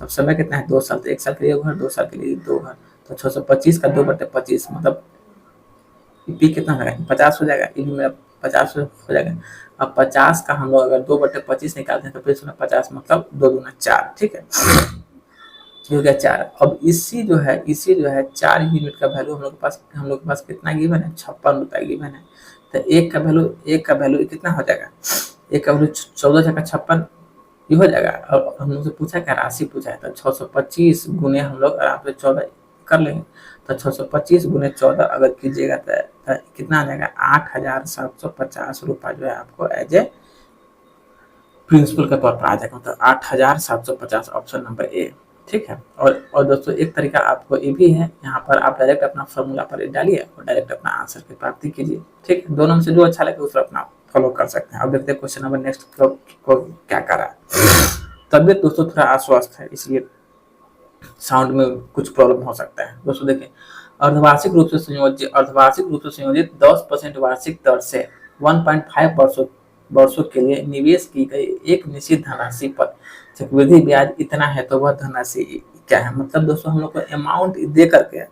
अब समय कितना है 2 साल, तो 1 साल के लिए घर 2 साल के लिए 2 घर, तो 625 का 2/25 मतलब पी कितना हो जाएगा 50 हो जाएगा, ये भी मेरा 50 हो जाएगा। अब 50 का हम लोग अगर 2/25 निकालते हैं तो फिर 50 मतलब 2 दूना 4। ठीक है, हो गया 4। अब इसी जो है 4 यूनिट का वैल्यू हम लोग के पास कितना गिवन है 56 रुपया गिवन है, तो एक का वैल्यू कितना हो जाएगा, एक का वैल्यू 14 × 56 ये हो जाएगा। और हम लोग से पूछा क्या राशि पूछा है, तो 625 गुने हम लोग आराम से 14 कर लेंगे। तो 625 गुने 14 अगर कीजिएगा तो कितना आ जाएगा, 8,750 रुपया जो है आपको एज ए प्रिंसिपल के तौर पर आ जाएगा। तो 8,750 ऑप्शन नंबर ए, ठीक है। और दोस्तों एक तरीका आपको ये भी है, यहाँ पर आप डायरेक्ट अपना फॉर्मूला पर डालिए और डायरेक्ट अपना आंसर की प्राप्ति कीजिए, ठीक है। दोनों में से जो अच्छा लगे उसको अपना फॉलो कर सकते हैं। अब देखते हैं क्वेश्चन नंबर नेक्स्ट को क्या कर रहा है। तबियत दोस्तों थोड़ा अस्वस्थ है, इसलिए साउंड में कुछ प्रॉब्लम हो सकता है। दोस्तों देखिए, अर्धवार्षिक रूप से संयोजित 10% वार्षिक दर से 1.5 वर्षों के लिए निवेश की गई एक निश्चित धनराशि पर चक्रवृद्धि ब्याज इतना है, तो वह धनराशि क्या है। मतलब दोस्तों हम लोग को अमाउंट दे करके,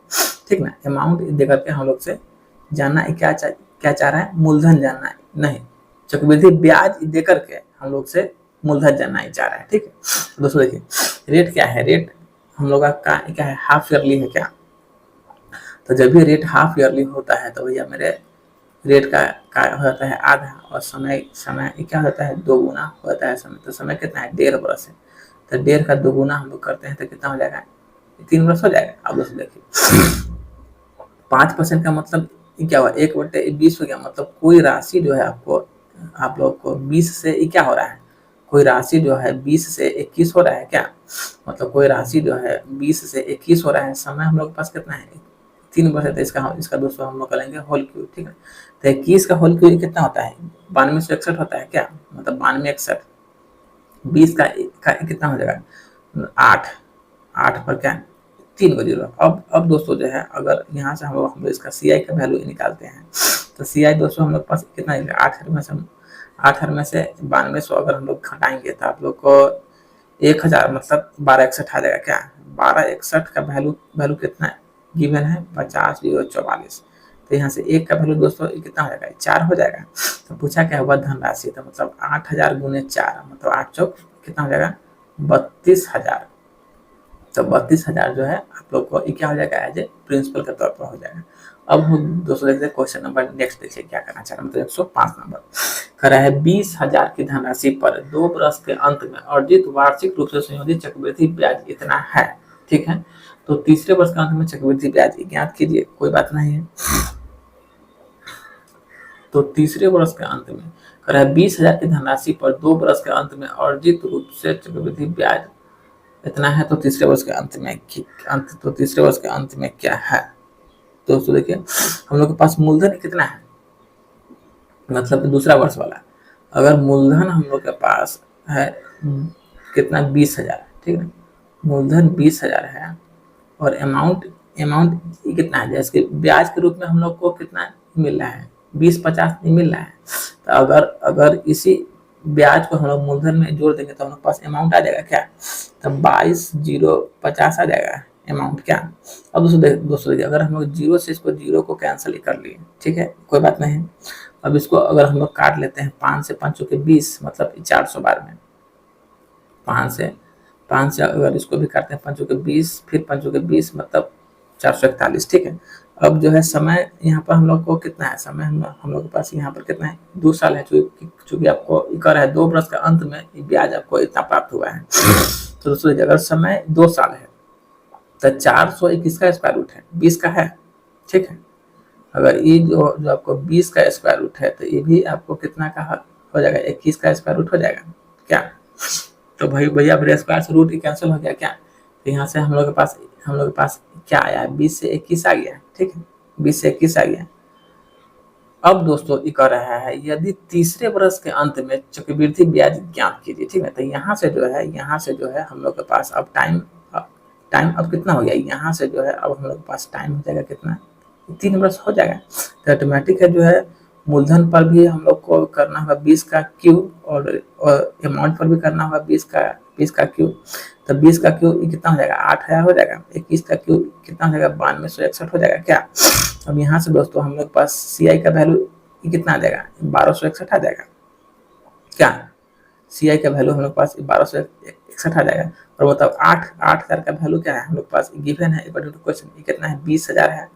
ठीक ना, अमाउंट दे करके हम लोग से जानना है क्या चाह रहा है, मूलधन जानना है, नहीं, चक्रवृद्धि ब्याज दे करके हम लोग से मूलधन जानना ही चाह रहा है, ठीक है। दोस्तों देखिए, रेट क्या है, रेट हम लोग का क्या है, हाफ ईयरली है क्या। तो जब भी रेट हाफ ईयरली होता है तो भैया मेरे रेट का हो जाता है आधा, और समय क्या होता है, 2 गुना होता है समय। तो समय कितना है, 1.5 वर्ष है। तो 1.5 का 2 गुना हम लोग करते हैं तो कितना हो जाएगा, 3 वर्ष हो जाएगा। अब दोस्तों देखिए 5% का मतलब क्या हुआ, 1/20 हो गया। मतलब कोई राशि जो है आपको, आप लोग को 20 से क्या हो रहा है, कोई राशि जो है 20 से 21 हो रहा है क्या। मतलब कोई राशि जो है 20 से 21 हो रहा है। समय हम लोग के पास कितना है, 3 वर्ष है। तो इसका दोस्तों हम लोग करेंगे होल क्यूब, ठीक है। तो 21 का होल क्यूब कितना होता है, 9261 होता है क्या। मतलब 9261, 20 का कितना हो जाएगा, 8 पर क्या 3 को 0। अब दोस्तों जो है, अगर यहाँ से हम लोग इसका CI का वैल्यू निकालते हैं, तो CI दोस्तों हम लोग पास कितना है, 8 में से 9200 अगर हम लोग घटाएंगे तो आप लोग को 1000 मतलब 1261 आ जाएगा क्या। 1261 का वैल्यू कितना गिवन है, 50,044। तो यहाँ से 1 का वैल्यू दोस्तों कितना हो जाएगा, 4 हो जाएगा। तो पूछा क्या हुआ, धनराशि। तो मतलब 8000 गुने 4, मतलब 8 चौक कितना हो जाएगा, 32,000। तो 32,000 जो है आप लोग को क्या हो जाएगा, एज ए प्रिंसिपल के तौर पर हो जाएगा। अब हम दोस्तों देखते हैं क्वेश्चन नंबर नेक्स्ट, देखिए क्या करना चाह रहा है। मतलब 105 नंबर कर रहा है, 20,000 की धनराशि पर 2 वर्ष के अंत में अर्जित वार्षिक रूप से संयोजित चक्रवृद्धि ब्याज इतना है, ठीक है। तो तीसरे वर्ष के अंत में चक्रवृद्धि ब्याज ज्ञात कीजिए, कोई बात नहीं है। तो तीसरे वर्ष के अंत में कर रहा है, 20,000 की धनराशि पर 2 वर्ष के अंत में अर्जित रूप से चक्रवृद्धि ब्याज इतना है। तो तीसरे वर्ष के अंत में क्या है। दोस्तों देखिए, हम लोग के पास मूलधन कितना है, मतलब दूसरा वर्ष वाला। अगर मूलधन हम लोग के पास है कितना, 20,000, ठीक है। मूलधन 20,000 है और अमाउंट कितना है, जैसे ब्याज के रूप में हम लोग को कितना मिल रहा है, 20-50 नहीं मिल रहा है। तो अगर इसी ब्याज को हम लोग मूलधन में जोड़ देंगे तो हम लोग पास अमाउंट आ जाएगा क्या, तो 22,050 आ जाएगा अमाउंट क्या। अब दोस्तों देखिए, अगर हम लोग 0 से इसको 0 को कैंसिल कर लिए, ठीक है, कोई बात नहीं। अब इसको अगर हम लोग काट लेते हैं, 5 से 5 के 20, मतलब 412 में 5 से अगर इसको भी काटते हैं, 5 के 20, फिर 5 के 20 मतलब 441, ठीक है। अब जो है समय यहाँ पर हम लोग को कितना है, समय हम लोग के पास यहाँ पर कितना है, 2 साल है। चूंकि आपको कर है 2 वर्ष के अंत में ब्याज आपको इतना प्राप्त हुआ है। तो दोस्तों अगर समय 2 साल है तो 421 का स्क्वायर रूट है 20 का है, ठीक है। अगर ये जो आपको 20 का स्क्वायर रूट है तो ये भी आपको कितना का हो जाएगा, 21 का स्क्वायर रूट हो जाएगा क्या। तो भैया मेरे स्क्वायर से रूट कैंसिल हो गया क्या। तो यहाँ से हम लोग के पास क्या आया, 20 से 21 आ गया, ठीक है, 20 से 21 आ गया। अब दोस्तों ये कह रहा है, यदि तीसरे वर्ष के अंत में चक्रवृद्धि ब्याज ज्ञात कीजिए, ठीक है। तो यहाँ से जो है हम लोग के पास अब टाइम अब कितना हो गया, यहाँ से जो है अब हम लोग के पास टाइम हो जाएगा कितना, 3 वर्ष हो जाएगा। तो ऑटोमेटिक है जो है मूलधन पर भी हम लोग को करना होगा 20 का क्यूब, और अमाउंट पर भी करना होगा 20 का क्यूब। तो 20 का क्यूब कितना हो जाएगा, 8000 हो जाएगा। 21 का क्यूब कितना हो जाएगा, 9261 हो जाएगा क्या। अब यहाँ से दोस्तों हम लोग के पास CI का वैल्यू कितना आ जाएगा, 1261 आ जाएगा क्या। CI का वैल्यू हम लोग के पास 1261 आ जाएगा। और मतलब 8,000 का वैल्यू क्या है हम लोग के पास गिवन है अकॉर्डिंग टू क्वेश्चन, कितना है, 20,000 है,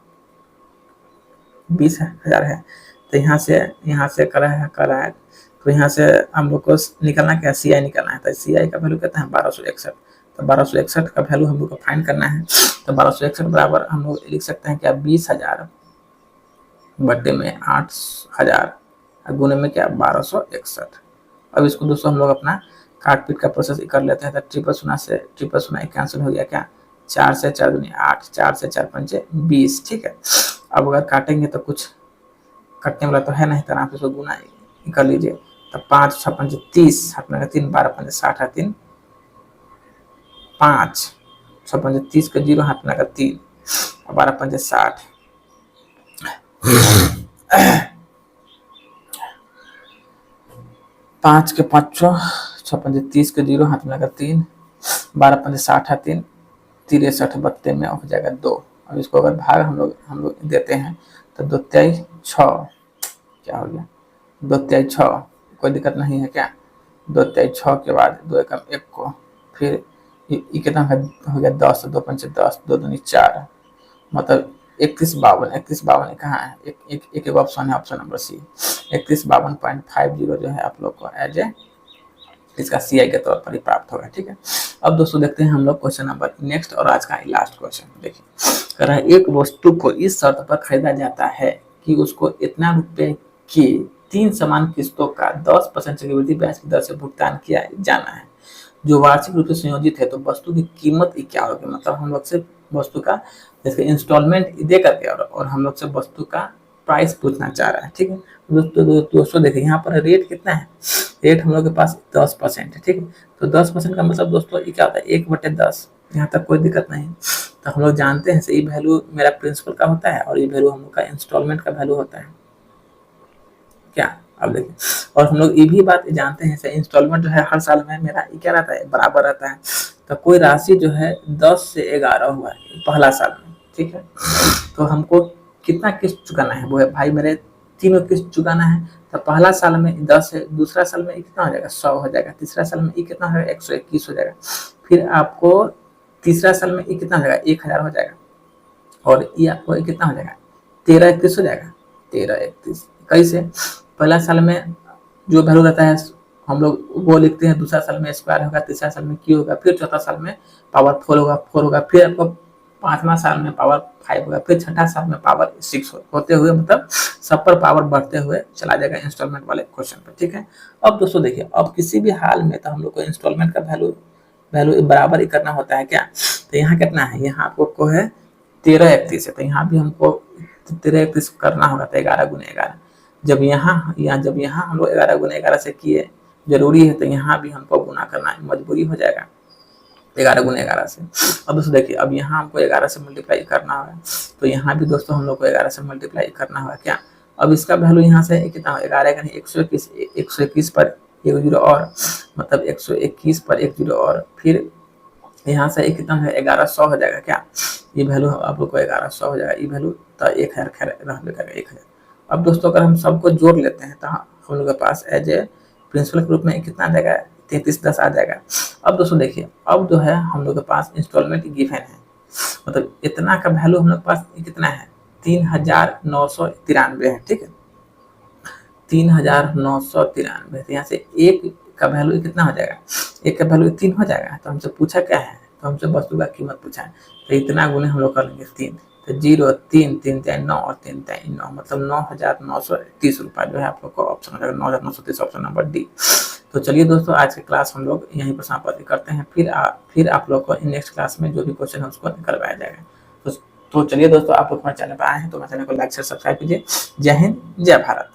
20,000 है। तो यहाँ से कर रहा है तो यहाँ से हम लोग को निकलना क्या, CI निकलना है। तो CI का वैल्यू कितना है, 1261। तो 1261 का वैल्यू हम लोग को फाइंड करना है। तो 1261 बराबर हम लोग लिख सकते हैं क्या 20,000 बटे में 8,000 गुने में क्या 1261। अब इसको दोस्तों हम लोग अपना काट पीट का प्रोसेस कर लेते हैं। तो ट्रिपल शून्य से ट्रिपल शून्य कैंसिल हो गया क्या, 4 से 4 दूनी 8, 4 से 4 पंचे 20। ठीक है, अब अगर काटेंगे तो कुछ कटने वाला तो है नहीं, तो आप इसको गुना कर लीजिए। तो 5 6 पंचे 30, 8 में 3, 12 पंचे 60 है 3 5, 6 पंचे 30 का 0, 8 में 3, 12 पंचे 60, 5 के 5 6 पंचे 30 के 0, हाथ में 3, 12 पंचे 60 है 3, 63 बत्ते में हो जाएगा 2। अब इसको अगर भाग हम लोग देते हैं तो 2 तिहाई 6, क्या हो गया 2 तिहाई 6, कोई दिक्कत नहीं है क्या। 2 तिहाई 6 के बाद 2 एकम 1 को, फिर ये कितना हो गया 10, 2 पंचे 10, 2 दूनी 4, मतलब 3152 कहाँ है, एक ऑप्शन है, ऑप्शन नंबर सी। 3152.50 जो है आप लोग को एज ए इसका CI के तौर पर ही प्राप्त होगा। ठीक है, अब दोस्तों देखते हैं हम लोग क्वेश्चन नंबर नेक्स्ट और आज का लास्ट क्वेश्चन। देखिए कह रहा है एक वस्तु को इस शर्त पर खरीदा जाता है कि उसको इतना रुपए की 3 समान किस्तों का 10% चक्रवृद्धि ब्याज की दर से भुगतान किया जाना है जो वार्षिक रूप से संयोजित है। तो वस्तु की कीमत क्या होगी, मतलब हम लोग से वस्तु का जैसे इंस्टॉलमेंट दे करके और हम लोग से वस्तु का प्राइस पूछना चाह रहा है। ठीक है दोस्तों देखिए यहाँ पर रेट कितना है, रेट हम लोग के पास 10% है। ठीक है, तो 10% का मतलब दोस्तों ये क्या होता है 1/10, यहाँ तक कोई दिक्कत नहीं। तो हम लोग जानते हैं ये वैल्यू मेरा प्रिंसिपल का होता है और ये वैल्यू हम लोग का इंस्टॉलमेंट का वैल्यू होता है क्या। अब देखिए और हम लोग ये भी बात जानते हैं इंस्टॉलमेंट जो है हर साल में मेरा क्या रहता है बराबर रहता है। तो कोई राशि जो है 10 से 11 हुआ है पहला साल में। ठीक है, तो हमको कितना किस्त चुकाना है, वो है भाई मेरे तीनों किस्त चुकाना है। तो पहला साल में 10 है, दूसरा साल में कितना हो जाएगा 100 हो जाएगा, तीसरा साल में कितना हो जाएगा 121 हो जाएगा, फिर आपको तीसरा साल में कितना हो जाएगा 1000 हो जाएगा, और ये आपको कितना हो जाएगा 1331 हो जाएगा। 1331 कैसे, पहला साल में जो वैल्यू रहता है हम लोग वो लिखते हैं, दूसरा साल में स्क्वायर होगा, तीसरा साल में क्यू होगा, फिर चौथा साल में पावर 4 होगा, फिर आपको पांचवा साल में पावर 5 होगा, फिर छठा साल में पावर 6 होते हुए मतलब सब पर पावर बढ़ते हुए चला जाएगा इंस्टॉलमेंट वाले क्वेश्चन पे। ठीक है, अब दोस्तों देखिए अब किसी भी हाल में तो हम लोग को इंस्टॉलमेंट का वैल्यू बराबर ही करना होता है क्या। तो यहाँ कितना है, यहाँ आपको है 1331 है, तो यहाँ भी हमको 1331 करना होगा। तो 11 गुने 11, जब यहाँ हम लोग 11 गुने 11 से किए जरूरी है, तो यहाँ भी हमको गुना करना मजबूरी हो जाएगा 11 गुने 11 से। अब दोस्तों देखिए अब यहाँ हमको 11 से मल्टीप्लाई करना होगा, तो यहाँ भी दोस्तों हम लोग को 11 से मल्टीप्लाई करना होगा क्या। अब इसका वैल्यू यहाँ से कितना 11 का 121 पर 1 जीरो और, मतलब 121 पर 1 जीरो और, फिर यहाँ से कितना है 1100 हो जाएगा क्या। ये वैल्यू आप लोग को 1100 हो जाएगा, ये वैल्यू तो 1000 खैर रहने करेगा 1000। अब दोस्तों अगर हम सबको जोड़ लेते हैं तो हम लोग के पास एज ए प्रिंसिपल के रूप में कितना आ जाएगा 3310 आ जाएगा। अब दोस्तों देखिए अब जो है हम लोग के पास इंस्टॉलमेंट गिवन है, मतलब इतना का वैल्यू हम लोग के पास कितना है 3993 है। ठीक है, 3993, यहाँ से एक का वैल्यू कितना हो जाएगा, एक का वैल्यू 3 हो जाएगा। तो हमसे पूछा क्या है, तो हमसे वस्तु का कीमत पूछा है, तो इतना गुने हम लोग कर लेंगे 3, तो 0 3 3 3 9 और 3 3 9, मतलब 9930 रुपये जो है आप लोग को ऑप्शन हो जाएगा 9930, ऑप्शन नंबर डी। तो चलिए दोस्तों आज की क्लास हम लोग यहीं पर समाप्त करते हैं, फिर आप लोग को नेक्स्ट क्लास में जो भी क्वेश्चन है उसको करवाया जाएगा। तो चलिए दोस्तों आप लोग हमारे चैनल पर आए हैं तो हमारे चैनल को लाइक शेयर सब्सक्राइब कीजिए। जय हिंद जय भारत।